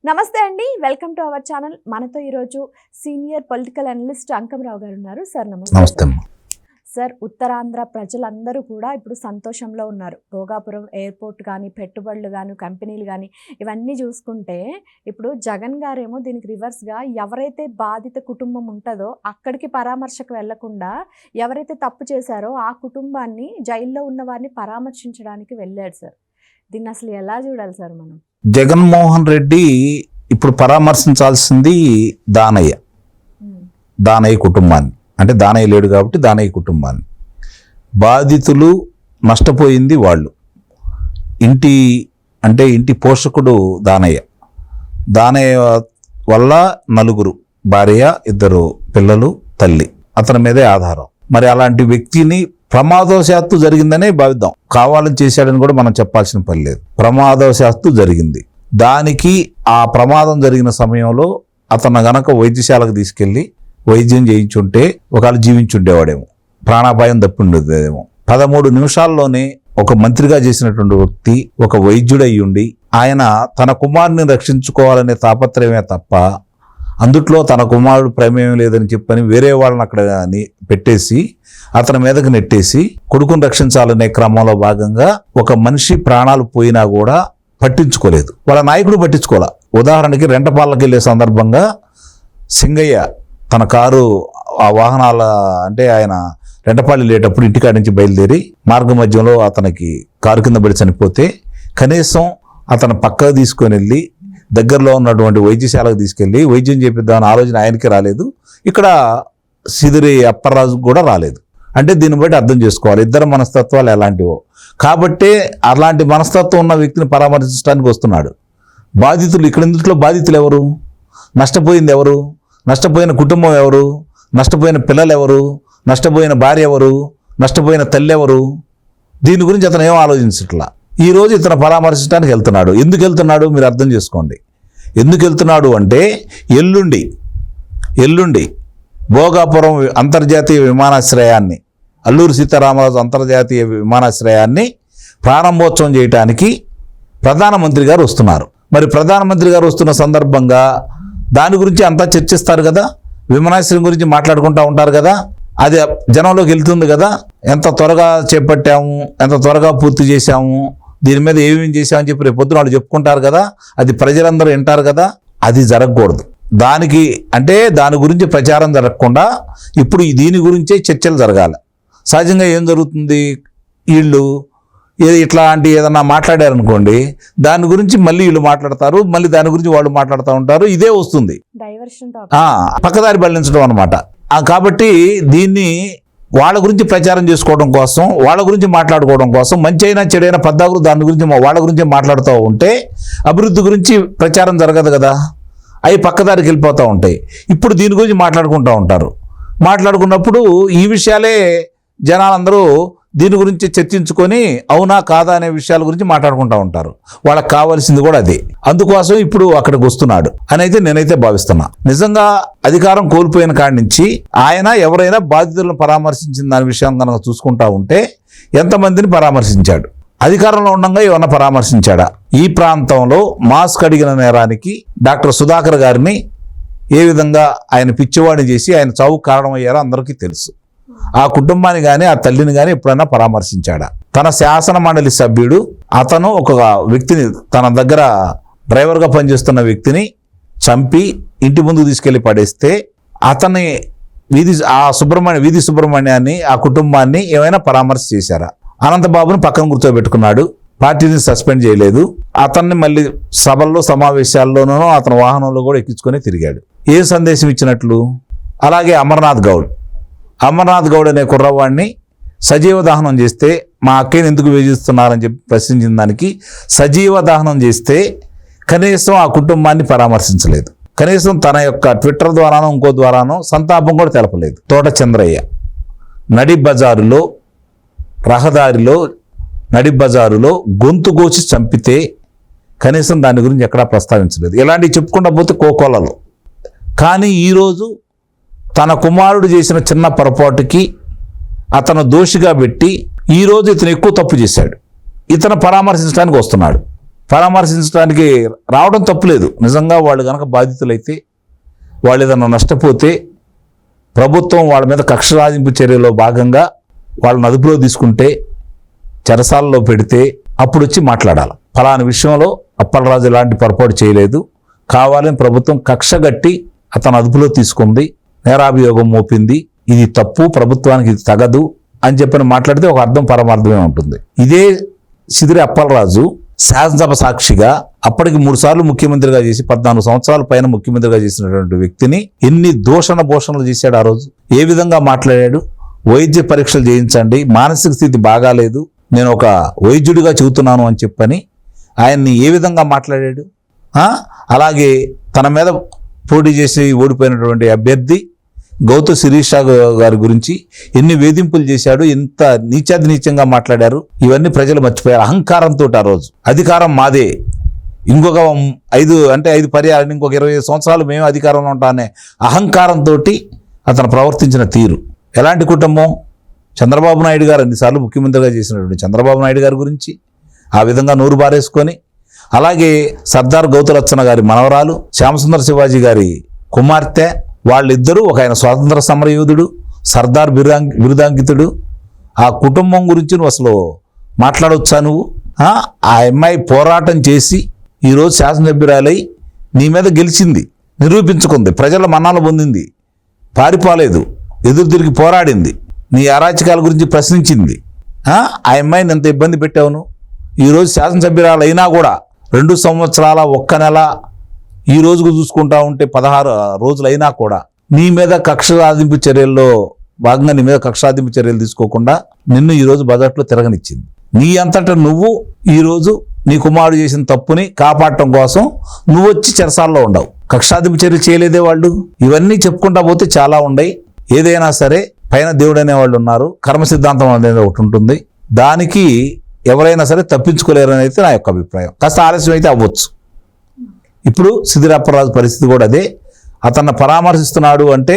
నమస్తే అండి, welcome to our channel. మనతో ఈరోజు సీనియర్ పొలిటికల్ అనలిస్ట్ అంకమరావు గారు ఉన్నారు. సార్ నమస్తే. సార్, ఉత్తరాంధ్ర ప్రజలందరూ కూడా ఇప్పుడు సంతోషంలో ఉన్నారు. భోగాపురం ఎయిర్పోర్ట్ కానీ, పెట్టుబడులు కానీ, కంపెనీలు కానీ ఇవన్నీ చూసుకుంటే ఇప్పుడు జగన్ గారేమో దీనికి రివర్స్గా ఎవరైతే బాధిత కుటుంబం ఉంటుందో అక్కడికి పరామర్శకు వెళ్లకుండా ఎవరైతే తప్పు చేశారో ఆ కుటుంబాన్ని, జైల్లో ఉన్న వారిని పరామర్శించడానికి వెళ్ళాడు. సార్, దీన్ని అసలు ఎలా చూడాలి సార్ మనం? జగన్మోహన్ రెడ్డి ఇప్పుడు పరామర్శించాల్సింది దానయ్య కుటుంబాన్ని. అంటే దానయ్య లేడు కాబట్టి దానయ్య కుటుంబాన్ని. బాధితులు, నష్టపోయింది వాళ్ళు. ఇంటి పోషకుడు దానయ్య వల్ల నలుగురు, భార్య, 2 పిల్లలు, తల్లి, అతని మీదే ఆధారం. మరి అలాంటి వ్యక్తిని ప్రమాదవశాత్తు జరిగిందనే భావిద్దాం. కావాలని చేశాడని కూడా మనం చెప్పాల్సిన పని లేదు. ప్రమాదవశాత్తు జరిగింది. దానికి ఆ ప్రమాదం జరిగిన సమయంలో అతను గనక వైద్యశాలకు తీసుకెళ్లి వైద్యం చేయించుంటే ఒకవేళ జీవించుండేవాడేమో, ప్రాణాపాయం తప్పిండేదేమో. 13 నిమిషాల్లోనే ఒక మంత్రిగా చేసినటువంటి వ్యక్తి, ఒక వైద్యుడై ఉండి ఆయన తన కుమారుని రక్షించుకోవాలనే తాపత్రయమే తప్ప అందుట్లో తన కుమారుడు ప్రమేయం లేదని చెప్పని వేరే వాళ్ళని అక్కడ పెట్టేసి అతని మీదకి నెట్టేసి కొడుకుని రక్షించాలనే క్రమంలో భాగంగా ఒక మనిషి ప్రాణాలు పోయినా కూడా పట్టించుకోలేదు. వాళ్ళ నాయకుడు పట్టించుకోలే. ఉదాహరణకి రెంటపాళ్ళకి వెళ్ళే సందర్భంగా సింగయ్య తన కారు ఆ వాహనాల అంటే ఆయన రెంటపాళ్ళు వెళ్ళేటప్పుడు ఇంటికాడి నుంచి బయలుదేరి మార్గ మధ్యంలో అతనికి కారు కింద పడి చనిపోతే కనీసం అతను పక్కకు తీసుకొని వెళ్ళి దగ్గరలో ఉన్నటువంటి వైద్యశాలకు తీసుకెళ్ళి వైద్యం చేపిద్దామని ఆలోచన ఆయనకి రాలేదు. ఇక్కడ సిదిరి అప్పర్రాజు కూడా రాలేదు. అంటే దీన్ని బట్టి అర్థం చేసుకోవాలి ఇద్దరు మనస్తత్వాలు ఎలాంటివో. కాబట్టే అలాంటి మనస్తత్వం ఉన్న వ్యక్తిని పరామర్శించడానికి వస్తున్నాడు. బాధితులు ఇందులో బాధితులు ఎవరు? నష్టపోయింది ఎవరు? నష్టపోయిన కుటుంబం ఎవరు? నష్టపోయిన పిల్లలు ఎవరు? నష్టపోయిన భార్య ఎవరు? నష్టపోయిన తల్లి ఎవరు? దీని గురించి అతను ఏం ఆలోచించట్లా. ఈరోజు ఇతను పరామర్శించడానికి వెళ్తున్నాడు. ఎందుకు వెళ్తున్నాడు మీరు అర్థం చేసుకోండి. ఎందుకు వెళ్తున్నాడు అంటే ఎల్లుండి భోగాపురం అంతర్జాతీయ విమానాశ్రయాన్ని, అల్లూరి సీతారామరాజు అంతర్జాతీయ విమానాశ్రయాన్ని ప్రారంభోత్సవం చేయడానికి ప్రధానమంత్రి గారు వస్తున్నారు. మరి ప్రధానమంత్రి గారు వస్తున్న సందర్భంగా దాని గురించి అంతా చర్చిస్తారు కదా, విమానాశ్రయం గురించి మాట్లాడుకుంటూ ఉంటారు కదా, అది జనంలోకి వెళ్తుంది కదా. ఎంత త్వరగా చేపట్టాము, ఎంత త్వరగా పూర్తి చేశాము, దీని మీద ఏమేమి చేశామని చెప్పి రేపు పొద్దున వాళ్ళు చెప్పుకుంటారు కదా, అది ప్రజలందరూ వింటారు కదా. అది జరగకూడదు. దాని గురించి ప్రచారం జరగకుండా ఇప్పుడు దీని గురించే చర్చలు జరగాలి. సహజంగా ఏం జరుగుతుంది, వీళ్ళు ఇట్లాంటి ఏదన్నా మాట్లాడారనుకోండి, దాని గురించి మళ్ళీ వీళ్ళు మాట్లాడతారు, మళ్ళీ దాని గురించి వాళ్ళు మాట్లాడుతూ ఉంటారు. ఇదే వస్తుంది, పక్కదారి బళ్లించడం అనమాట. కాబట్టి దీన్ని వాళ్ళ గురించి ప్రచారం చేసుకోవడం కోసం, వాళ్ళ గురించి మాట్లాడుకోవడం కోసం, మంచి అయినా చెడైనా పద్దాకులు దాని గురించి వాళ్ళ గురించి మాట్లాడుతూ ఉంటే అభివృద్ధి గురించి ప్రచారం జరగదు కదా. అవి పక్కదారికి వెళ్ళిపోతూ ఉంటాయి. ఇప్పుడు దీని గురించి మాట్లాడుకుంటూ ఉంటారు. మాట్లాడుకున్నప్పుడు ఈ విషయాలే జనాలందరూ దీని గురించి చర్చించుకొని అవునా కాదా అనే విషయాల గురించి మాట్లాడుకుంటూ ఉంటారు. వాళ్ళకి కావాల్సింది కూడా అదే. అందుకోసం ఇప్పుడు అక్కడికి వస్తున్నాడు అని అయితే నేనైతే భావిస్తున్నా. నిజంగా అధికారం కోల్పోయిన కాడి నుంచి ఆయన ఎవరైనా బాధితులను పరామర్శించిన దాని విషయం కనుక చూసుకుంటా ఉంటే ఎంతమందిని పరామర్శించాడు? అధికారంలో ఉండగా ఏమన్నా పరామర్శించాడా? ఈ ప్రాంతంలో మాస్క్ అడిగిన నేరానికి డాక్టర్ సుధాకర్ గారిని ఏ విధంగా ఆయన పిచ్చివాడిని చేసి ఆయన చావుకు కారణమయ్యారో అందరికీ తెలుసు. ఆ కుటుంబాన్ని కానీ ఆ తల్లిని కానీ ఎప్పుడైనా పరామర్శించాడా? తన శాసన మండలి సభ్యుడు అతను ఒక వ్యక్తిని, తన దగ్గర డ్రైవర్గా పనిచేస్తున్న వ్యక్తిని చంపి ఇంటి ముందు తీసుకెళ్లి పడేస్తే అతని వీధి సుబ్రహ్మణ్యాన్ని, ఆ కుటుంబాన్ని ఏమైనా పరామర్శ చేశారా? అనంతబాబుని పక్కన కూర్చోబెట్టుకున్నాడు, పార్టీని సస్పెండ్ చేయలేదు. అతన్ని మళ్ళీ సభల్లో సమావేశాల్లోనూ అతని వాహనంలో కూడా ఎక్కించుకొని తిరిగాడు. ఏ సందేశం ఇచ్చినట్లు? అలాగే అమర్నాథ్ గౌడ్ అనే కుర్రవాడిని సజీవ దహనం చేస్తే మా అక్కని ఎందుకు వేధిస్తున్నారని చెప్పి ప్రశ్నించిన దానికి సజీవ దహనం చేస్తే కనీసం ఆ కుటుంబాన్ని పరామర్శించలేదు. కనీసం తన యొక్క ట్విట్టర్ ద్వారానో ఇంకో ద్వారానో సంతాపం కూడా తెలపలేదు. తోట చంద్రయ్య నడి బజారులో గొంతు కోసి చంపితే కనీసం దాని గురించి ఎక్కడా ప్రస్తావించలేదు. ఇలాంటివి చెప్పుకుంటా పోతే కోకోలలో. కానీ ఈరోజు తన కుమారుడు చేసిన చిన్న పొరపాటుకి అతను దోషిగా పెట్టి ఈరోజు ఇతను ఎక్కువ తప్పు చేశాడు, ఇతను పరామర్శించడానికి వస్తున్నాడు. పరామర్శించడానికి రావడం తప్పులేదు. నిజంగా వాళ్ళు కనుక బాధితులైతే, వాళ్ళు ఏదైనా నష్టపోతే ప్రభుత్వం వాళ్ళ మీద కక్ష సాధింపు చర్యలో భాగంగా వాళ్ళని అదుపులో తీసుకుంటే, చెరసాలలో పెడితే అప్పుడు వచ్చి మాట్లాడాలి. ఫలానా విషయంలో అప్పలరాజు ఎలాంటి పొరపాటు చేయలేదు, కావాలని ప్రభుత్వం కక్ష గట్టి అతను అదుపులో తీసుకుంది, నేరాభియోగం మోపింది, ఇది తప్పు, ప్రభుత్వానికి ఇది తగదు అని చెప్పని మాట్లాడితే ఒక అర్థం పరమార్థమే ఉంటుంది. ఇదే సిదిరి అప్పలరాజు శాసనసభ సాక్షిగా అప్పటికి 3 సార్లు ముఖ్యమంత్రిగా చేసి 14 సంవత్సరాల పైన ముఖ్యమంత్రిగా చేసినటువంటి వ్యక్తిని ఎన్ని దూషణ భూషణలు చేశాడు. ఆ రోజు ఏ విధంగా మాట్లాడాడు? వైద్య పరీక్షలు చేయించండి, మానసిక స్థితి బాగాలేదు, నేను ఒక వైద్యుడిగా చెబుతున్నాను అని చెప్పని ఆయన్ని ఏ విధంగా మాట్లాడాడు. అలాగే తన మీద పోటీ చేసి ఓడిపోయినటువంటి అభ్యర్థి గౌతమ్ శిరీష గారి గురించి ఎన్ని వేధింపులు చేశాడు, ఎంత నీచాతి నీచంగా మాట్లాడారు. ఇవన్నీ ప్రజలు మర్చిపోయారు అహంకారంతో. ఆ రోజు అధికారం మాదే, ఇంకొక 5 పర్యాలు, ఇంకొక 25 సంవత్సరాలు మేము అధికారంలో ఉంటానే అహంకారంతో అతను ప్రవర్తించిన తీరు. ఎలాంటి కుటుంబం? చంద్రబాబు నాయుడు గారు అన్నిసార్లు ముఖ్యమంత్రిగా చేసినటువంటి చంద్రబాబు నాయుడు గారి గురించి ఆ విధంగా నోరు బారేసుకొని, అలాగే సర్దార్ గౌతులచ్చన్న గారి మనవరాలు, శ్యామసుందర శివాజీ గారి కుమార్తె, వాళ్ళిద్దరూ, ఒక ఆయన స్వాతంత్ర సమరయోధుడు, సర్దార్ బిరుదాంకితుడు. ఆ కుటుంబం గురించి నువ్వు అసలు మాట్లాడవచ్చా? నువ్వు ఆ అమ్మాయి పోరాటం చేసి ఈరోజు శాసనసభ్యురాలై నీ మీద గెలిచింది, నిరూపించుకుంది, ప్రజల మన్నాలు పొందింది, పారిపోలేదు, ఎదురు తిరిగి పోరాడింది, నీ అరాచకాల గురించి ప్రశ్నించింది. ఆ అమ్మాయిని ఎంత ఇబ్బంది పెట్టావును. ఈరోజు శాసనసభ్యురాలు అయినా కూడా 2 సంవత్సరాల 1 నెల ఈ రోజుకు చూసుకుంటా ఉంటే 16 రోజులైనా కూడా నీ మీద కక్ష సాధింపు చర్యల్లో భాగంగా నీ మీద కక్ష సాధింపు చర్యలు తీసుకోకుండా నిన్ను ఈరోజు బజెట్లో తిరగనిచ్చింది. నీ అంతటా నువ్వు ఈరోజు నీ కుమారుడు చేసిన తప్పుని కాపాడటం కోసం నువ్వు వచ్చి చెరసాల్లో ఉండవు. కక్ష సాధింపు చర్య చేయలేదే వాళ్ళు. ఇవన్నీ చెప్పుకుంటా పోతే చాలా ఉన్నాయి. ఏదైనా సరే పైన దేవుడు అనేవాళ్ళు ఉన్నారు, కర్మ సిద్ధాంతం అనేది ఒకటి ఉంటుంది, దానికి ఎవరైనా సరే తప్పించుకోలేరని అయితే నా యొక్క అభిప్రాయం. కాస్త ఆలస్యం అయితే అవ్వచ్చు. ఇప్పుడు సిదిరి అప్పలరాజు పరిస్థితి కూడా అదే. అతన్ని పరామర్శిస్తున్నాడు అంటే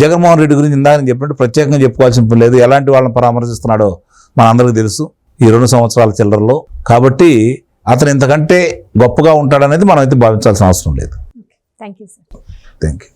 జగన్మోహన్ రెడ్డి గురించి ఇందాక నేను చెప్పినట్టు ప్రత్యేకంగా చెప్పుకోవాల్సిన పని లేదు. ఎలాంటి వాళ్ళని పరామర్శిస్తున్నాడో మనందరికీ తెలుసు ఈ 2 సంవత్సరాల చిల్లరలో. కాబట్టి అతను ఇంతకంటే గొప్పగా ఉంటాడనేది మనం అయితే భావించాల్సిన అవసరం లేదు. Thank you sir. Thank you.